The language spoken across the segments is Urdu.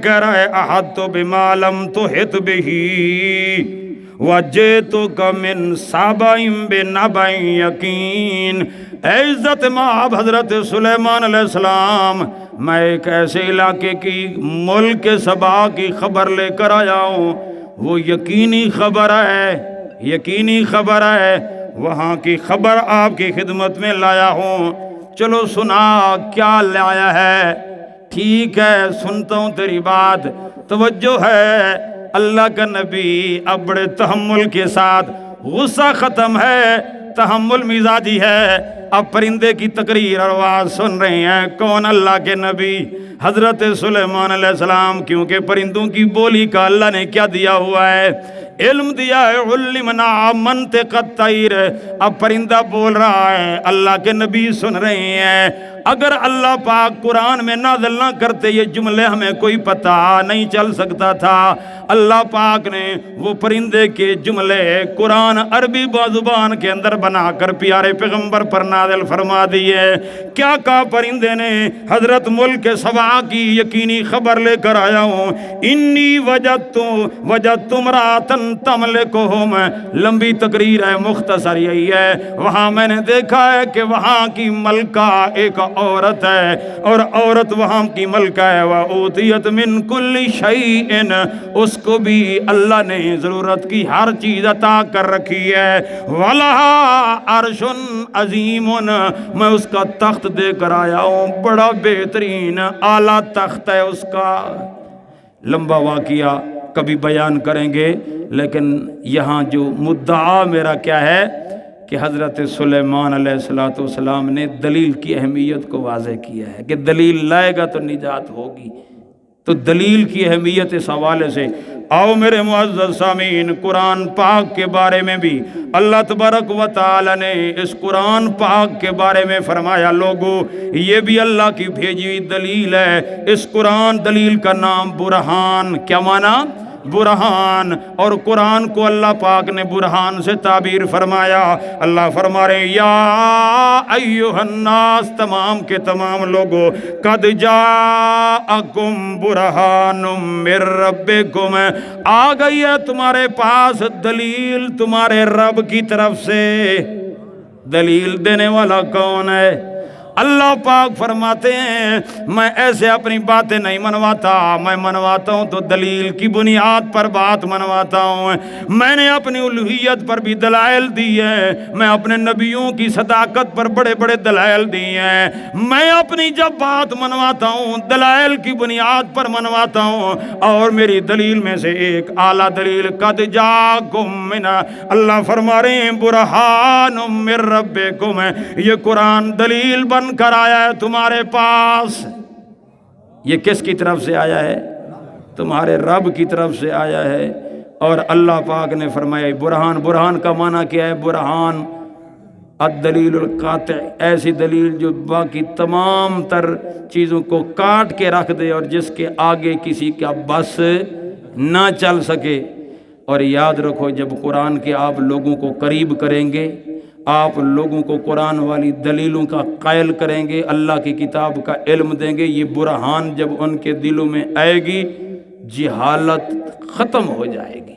کہہ رہا ہے احط بما لم تحط به وجئتک من سبع بنبأ یقین۔ اے عزت مآب حضرت سلیمان علیہ السلام، میں ایک ایسے علاقے کی ملک سبا کی خبر لے کر آیا ہوں، وہ یقینی خبر ہے، یقینی خبر ہے، وہاں کی خبر آپ کی خدمت میں لایا ہوں۔ چلو سنا کیا لایا ہے؟ ٹھیک ہے سنتا ہوں تیری بات، توجہ ہے۔ اللہ کا نبی اب بڑے تحمل کے ساتھ، غصہ ختم ہے، تحمل مزاجی ہے، اب پرندے کی تقریر اور آواز سن رہے ہیں۔ کون؟ اللہ کے نبی حضرت سلیمان علیہ السلام، کیونکہ پرندوں کی بولی کا اللہ نے کیا دیا ہوا ہے؟ علم دیا ہے، علمنا منطق الطیر۔ اب پرندہ بول رہا ہے، اللہ کے نبی سن رہے ہیں۔ اگر اللہ پاک قرآن میں نازل نہ کرتے یہ جملے ہمیں کوئی پتہ نہیں چل سکتا تھا۔ اللہ پاک نے وہ پرندے کے جملے قرآن عربی زبان کے اندر بنا کر پیارے پیغمبر پر نازل فرما دیے۔ کیا کہا پرندے نے؟ حضرت ملک سبا کی یقینی خبر لے کر آیا ہوں، انی وجدت امرأۃ تملکہم۔ لمبی تقریر ہے، مختصر یہی ہے، وہاں میں نے دیکھا ہے کہ وہاں کی ملکہ ایک عورت ہے، اور عورت وہاں کی ملکہ ہے، وَأُوتِیَتْ مِن كُلِّ شَيْءٍ، اس کو بھی اللہ نے ضرورت کی ہر چیز عطا کر رکھی ہے۔ وَلَهَا عَرْشٌ عَظِیمٌ، میں اس کا تخت دے کر آیا ہوں، بڑا بہترین اعلیٰ تخت ہے اس کا۔ لمبا واقعہ کبھی بیان کریں گے، لیکن یہاں جو مدعا میرا کیا ہے کہ حضرت سلیمان علیہ السلام نے دلیل کی اہمیت کو واضح کیا ہے کہ دلیل لائے گا تو نجات ہوگی۔ تو دلیل کی اہمیت اس حوالے سے آؤ میرے معزز سامعین، قرآن پاک کے بارے میں بھی اللہ تبارک و تعالی نے اس قرآن پاک کے بارے میں فرمایا، لوگو یہ بھی اللہ کی بھیجی ہوئی دلیل ہے۔ اس قرآن دلیل کا نام برہان، کیا معنی؟ برہان۔ اور قرآن کو اللہ پاک نے برہان سے تعبیر فرمایا۔ اللہ فرما رہے ہیں، یا ایہا الناس، تمام کے تمام لوگوں، قد جاءکم برہان من ربکم، آ گئی ہے تمہارے پاس دلیل تمہارے رب کی طرف سے۔ دلیل دینے والا کون ہے؟ اللہ پاک فرماتے ہیں میں ایسے اپنی باتیں نہیں منواتا، میں منواتا ہوں تو دلیل کی بنیاد پر بات منواتا ہوں۔ میں نے اپنی الوہیت پر بھی دلائل دی ہیں، میں اپنے نبیوں کی صداقت پر بڑے بڑے دلائل دی ہیں۔ میں اپنی جب بات منواتا ہوں دلائل کی بنیاد پر منواتا ہوں، اور میری دلیل میں سے ایک اعلیٰ دلیل قد جاءکم من، اللہ فرما رہے ہیں برہان من ربکم، یہ قرآن دلیل بن کر آیا ہے تمہارے پاس۔ یہ کس کی طرف سے آیا ہے؟ تمہارے رب کی طرف سے آیا ہے۔ اور اللہ پاک نے فرمایا برہان، برہان کا معنی کیا ہے؟ برہان الدلیل القاطع، ایسی دلیل جو باقی تمام تر چیزوں کو کاٹ کے رکھ دے اور جس کے آگے کسی کا بس نہ چل سکے۔ اور یاد رکھو جب قرآن کے آپ لوگوں کو قریب کریں گے، آپ لوگوں کو قرآن والی دلیلوں کا قائل کریں گے، اللہ کی کتاب کا علم دیں گے، یہ برہان جب ان کے دلوں میں آئے گی جہالت ختم ہو جائے گی۔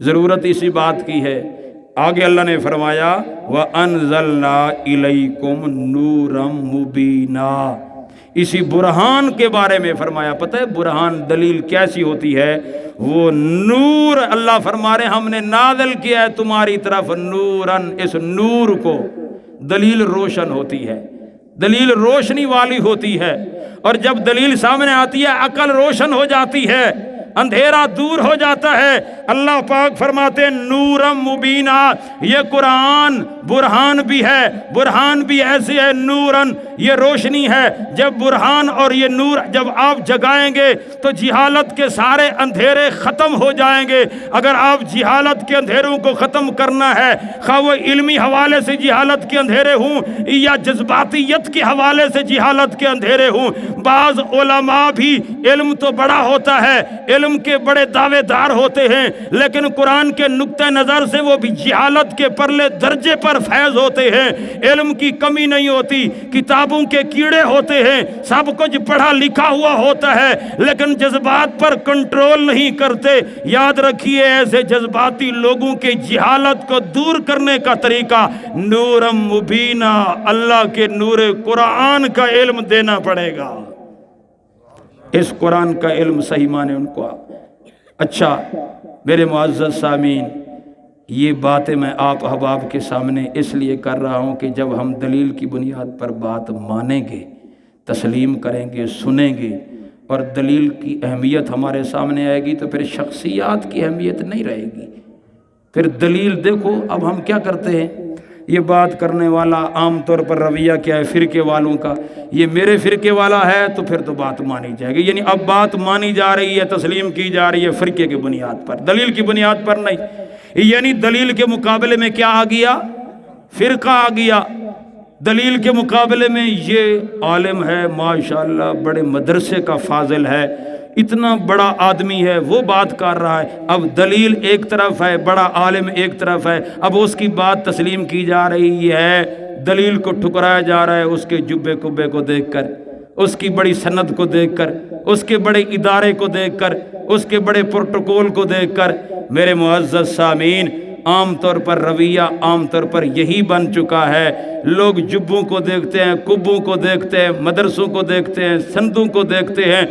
ضرورت اسی بات کی ہے۔ آگے اللہ نے فرمایا وَأَنزَلْنَا إِلَيْكُمْ نُورًا مُبِينًا، اسی برہان کے بارے میں فرمایا۔ پتہ ہے برہان دلیل کیسی ہوتی ہے؟ وہ نور، اللہ فرما رہے ہم نے نازل کیا ہے تمہاری طرف نوراً، اس نور کو، دلیل روشن ہوتی ہے، دلیل روشنی والی ہوتی ہے، اور جب دلیل سامنے آتی ہے عقل روشن ہو جاتی ہے، اندھیرا دور ہو جاتا ہے۔ اللہ پاک فرماتے ہیں نورم مبینہ، یہ قرآن برہان بھی ہے، برہان بھی ایسے ہے، نورن یہ روشنی ہے۔ جب برہان اور یہ نور جب آپ جگائیں گے تو جہالت کے سارے اندھیرے ختم ہو جائیں گے۔ اگر آپ جہالت کے اندھیروں کو ختم کرنا ہے، خواہ وہ علمی حوالے سے جہالت کے اندھیرے ہوں یا جذباتیت کے حوالے سے جہالت کے اندھیرے ہوں، بعض علماء بھی، علم تو بڑا ہوتا ہے، علم علم کے بڑے دعوے دار ہوتے ہیں، لیکن قرآن کے نقطہ نظر سے وہ بھی جہالت کے پرلے درجے پر فیض ہوتے ہیں۔ علم کی کمی نہیں ہوتی، کتابوں کے کیڑے ہوتے ہیں، سب کچھ پڑھا لکھا ہوا ہوتا ہے، لیکن جذبات پر کنٹرول نہیں کرتے۔ یاد رکھیے، ایسے جذباتی لوگوں کے جہالت کو دور کرنے کا طریقہ نورم مبینہ، اللہ کے نور قرآن کا علم دینا پڑے گا۔ اس قرآن کا علم صحیح مانے ان کو۔ اچھا میرے معزز سامعین، یہ باتیں میں آپ احباب کے سامنے اس لیے کر رہا ہوں کہ جب ہم دلیل کی بنیاد پر بات مانیں گے، تسلیم کریں گے، سنیں گے، اور دلیل کی اہمیت ہمارے سامنے آئے گی، تو پھر شخصیات کی اہمیت نہیں رہے گی۔ پھر دلیل دیکھو، اب ہم کیا کرتے ہیں، یہ بات کرنے والا عام طور پر رویہ کیا ہے فرقے والوں کا، یہ میرے فرقے والا ہے تو پھر تو بات مانی جائے گی، یعنی اب بات مانی جا رہی ہے، تسلیم کی جا رہی ہے فرقے کی بنیاد پر، دلیل کی بنیاد پر نہیں۔ یعنی دلیل کے مقابلے میں کیا آ گیا؟ فرقہ آ گیا۔ دلیل کے مقابلے میں یہ عالم ہے ماشاءاللہ، بڑے مدرسے کا فاضل ہے، اتنا بڑا آدمی ہے، وہ بات کر رہا ہے۔ اب دلیل ایک طرف ہے، بڑا عالم ایک طرف ہے، اب اس کی بات تسلیم کی جا رہی ہے، دلیل کو ٹھکرایا جا رہا ہے اس کے جبے کبے کو دیکھ کر، اس کی بڑی سند کو دیکھ کر، اس کے بڑے ادارے کو دیکھ کر، اس کے بڑے پروٹوکول کو دیکھ کر۔ میرے معزز سامعین، عام طور پر رویہ عام طور پر یہی بن چکا ہے، لوگ جبوں کو دیکھتے ہیں، کبوں کو دیکھتے ہیں، مدرسوں کو دیکھتے ہیں، سندوں کو دیکھتے ہیں،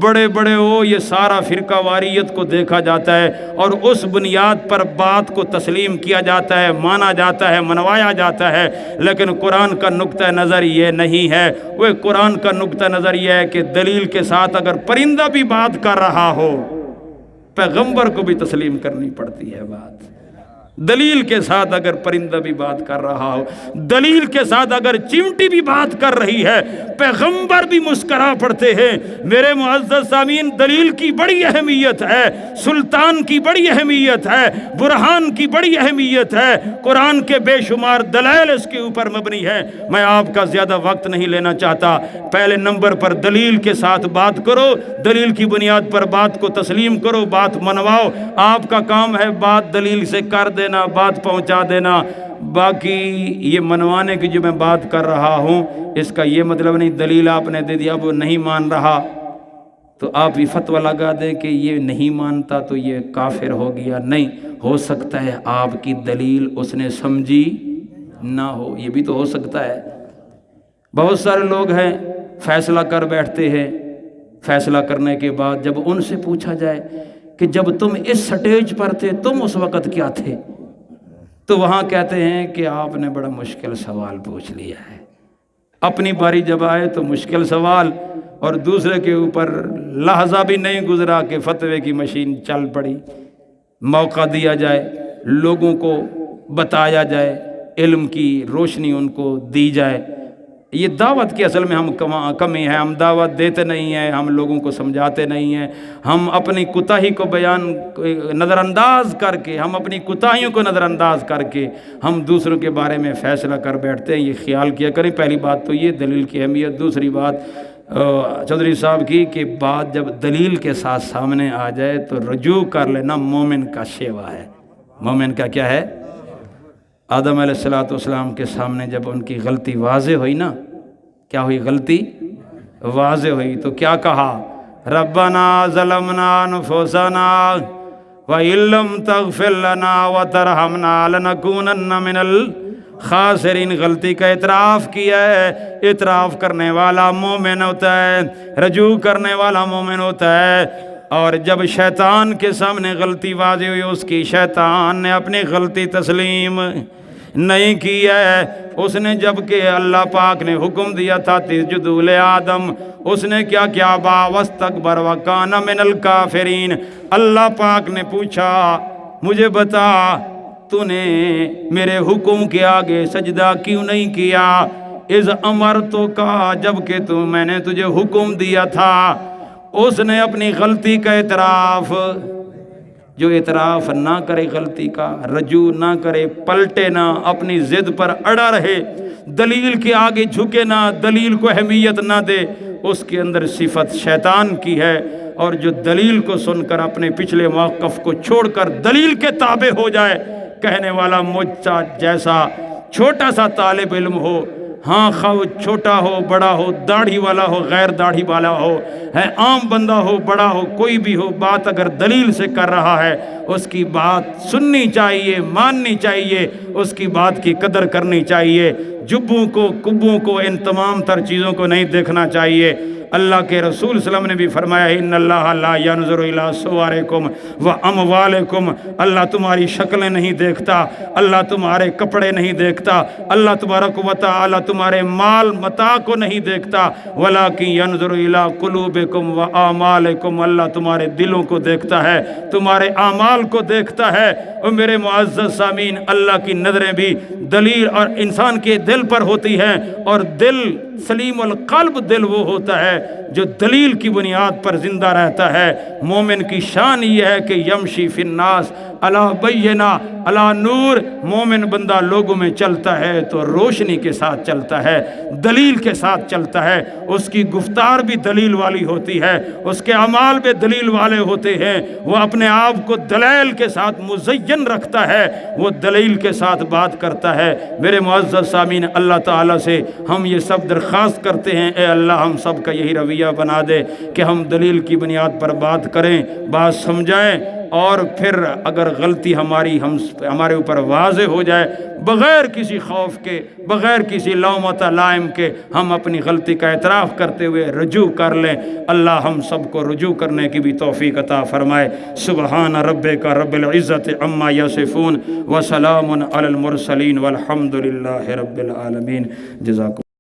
بڑے بڑے یہ سارا فرقہ واریت کو دیکھا جاتا ہے، اور اس بنیاد پر بات کو تسلیم کیا جاتا ہے، مانا جاتا ہے، منوایا جاتا ہے۔ لیکن قرآن کا نقطہ نظر یہ نہیں ہے، وہ قرآن کا نقطہ نظر یہ ہے کہ دلیل کے ساتھ اگر پرندہ بھی بات کر رہا ہو، پیغمبر کو بھی تسلیم کرنی پڑتی ہے بات۔ دلیل کے ساتھ اگر پرندہ بھی بات کر رہا ہو، دلیل کے ساتھ اگر چیونٹی بھی بات کر رہی ہے، پیغمبر بھی مسکرا پڑتے ہیں۔ میرے معزز سامعین، دلیل کی بڑی اہمیت ہے، سلطان کی بڑی اہمیت ہے، برہان کی بڑی اہمیت ہے، قرآن کے بے شمار دلائل اس کے اوپر مبنی ہے۔ میں آپ کا زیادہ وقت نہیں لینا چاہتا، پہلے نمبر پر دلیل کے ساتھ بات کرو، دلیل کی بنیاد پر بات کو تسلیم کرو، بات منواؤ۔ آپ کا کام ہے بات دلیل سے کر دینا، بات پہنچا دینا۔ باقی یہ منوانے کی جو میں بات کر رہا ہوں، اس کا یہ مطلب نہیں دلیل آپ نے دے دیا، وہ نہیں مان رہا تو آپ یہ فتویٰ لگا دیں کہ یہ نہیں مانتا تو یہ کافر ہو گیا۔ نہیں، ہو سکتا ہے آپ کی دلیل اس نے سمجھی نہ ہو، یہ بھی تو ہو سکتا ہے۔ بہت سارے لوگ ہیں فیصلہ کر بیٹھتے ہیں، فیصلہ کرنے کے بعد جب ان سے پوچھا جائے کہ جب تم اس سٹیج پر تھے تم اس وقت کیا تھے، تو وہاں کہتے ہیں کہ آپ نے بڑا مشکل سوال پوچھ لیا ہے۔ اپنی باری جب آئے تو مشکل سوال، اور دوسرے کے اوپر لحظہ بھی نہیں گزرا کہ فتوے کی مشین چل پڑی۔ موقع دیا جائے، لوگوں کو بتایا جائے، علم کی روشنی ان کو دی جائے۔ یہ دعوت کی اصل میں ہم کمی ہے، ہم دعوت دیتے نہیں ہیں، ہم لوگوں کو سمجھاتے نہیں ہیں، ہم اپنی کوتاہی کو نظر انداز کر کے، ہم اپنی کوتاہیوں کو نظر انداز کر کے ہم دوسروں کے بارے میں فیصلہ کر بیٹھتے ہیں۔ یہ خیال کیا کریں۔ پہلی بات تو یہ دلیل کی اہمیت۔ دوسری بات چودھری صاحب کی کہ بات جب دلیل کے ساتھ سامنے آ جائے تو رجوع کر لینا مومن کا شیوا ہے۔ مومن کا کیا ہے؟ آدم علیہ السلام کے سامنے جب ان کی غلطی واضح ہوئی نا، کیا ہوئی؟ غلطی واضح ہوئی تو کیا کہا؟ ربنا ظلمنا انفسنا وَإِن لَّمْ تَغْفِرْ لَنَا وَتَرْحَمْنَا لَنَكُونَنَّ مِنَ الْخَاسِرِينَ۔ غلطی کا اعتراف کیا ہے، اعتراف کرنے والا مومن ہوتا ہے، رجوع کرنے والا مومن ہوتا ہے۔ اور جب شیطان کے سامنے غلطی واضح ہوئی، اس کی شیطان نے اپنی غلطی تسلیم نہیں کی ہے۔ اس نے جب کہ اللہ پاک نے حکم دیا تھا اسجدوا لآدم، اس نے کیا کیا؟ واستکبر وکان من الکافرین۔ اللہ پاک نے پوچھا مجھے بتا تو نے میرے حکم کے آگے سجدہ کیوں نہیں کیا؟ اذ امرتک، جب کہ میں نے تجھے حکم دیا تھا۔ اس نے اپنی غلطی کا اعتراف، جو اعتراف نہ کرے غلطی کا، رجوع نہ کرے، پلٹے نہ، اپنی ضد پر اڑا رہے، دلیل کے آگے جھکے نہ، دلیل کو اہمیت نہ دے، اس کے اندر صفت شیطان کی ہے۔ اور جو دلیل کو سن کر اپنے پچھلے موقف کو چھوڑ کر دلیل کے تابع ہو جائے، کہنے والا مجھ جیسا چھوٹا سا طالب علم ہو، ہاں خواہ چھوٹا ہو بڑا ہو، داڑھی والا ہو غیر داڑھی والا ہو، ہے عام بندہ ہو بڑا ہو، کوئی بھی ہو، بات اگر دلیل سے کر رہا ہے اس کی بات سننی چاہیے، ماننی چاہیے، اس کی بات کی قدر کرنی چاہیے، جبوں کو کبوں کو ان تمام تر چیزوں کو نہیں دیکھنا چاہیے۔ اللہ کے رسول صلی اللہ علیہ وسلم نے بھی فرمایا ان اللہ لا ينظر الى صورکم واموالکم، اللہ تمہاری شکلیں نہیں دیکھتا، اللہ تمہارے کپڑے نہیں دیکھتا، اللہ تبارک و تعالی تمہارے مال متاع کو نہیں دیکھتا، ولکن ينظر الى قلوبکم واعمالکم، اللہ تمہارے دلوں کو دیکھتا ہے، تمہارے اعمال کو دیکھتا ہے۔ اور میرے معزز سامعین، اللہ کی نظریں بھی دلیل اور انسان کے دل پر ہوتی ہیں، اور دل سلیم القلب دل وہ ہوتا ہے جو دلیل کی بنیاد پر زندہ رہتا ہے۔ مومن کی شان یہ ہے کہ یمشی فی الناس علی بینہ علی نور، مومن بندہ لوگوں میں چلتا ہے تو روشنی کے ساتھ چلتا ہے، دلیل کے ساتھ چلتا ہے، اس کی گفتار بھی دلیل والی ہوتی ہے، اس کے اعمال بھی دلیل والے ہوتے ہیں، وہ اپنے آپ کو دلیل کے ساتھ مزین رکھتا ہے، وہ دلیل کے ساتھ بات کرتا ہے۔ میرے معزز سامعین، اللہ تعالیٰ سے ہم یہ سب درخواست کرتے ہیں، اے اللہ ہم سب کا یہی رویہ بنا دے کہ ہم دلیل کی بنیاد پر بات کریں، بات سمجھائیں، اور پھر اگر غلطی ہمارے اوپر واضح ہو جائے، بغیر کسی خوف کے، بغیر کسی لومۃ لائم کے، ہم اپنی غلطی کا اعتراف کرتے ہوئے رجوع کر لیں۔ اللہ ہم سب کو رجوع کرنے کی بھی توفیق عطا فرمائے۔ سبحان ربک رب العزت عما یصفون وسلام علی المرسلین والحمد للہ رب العالمین۔ جزاکم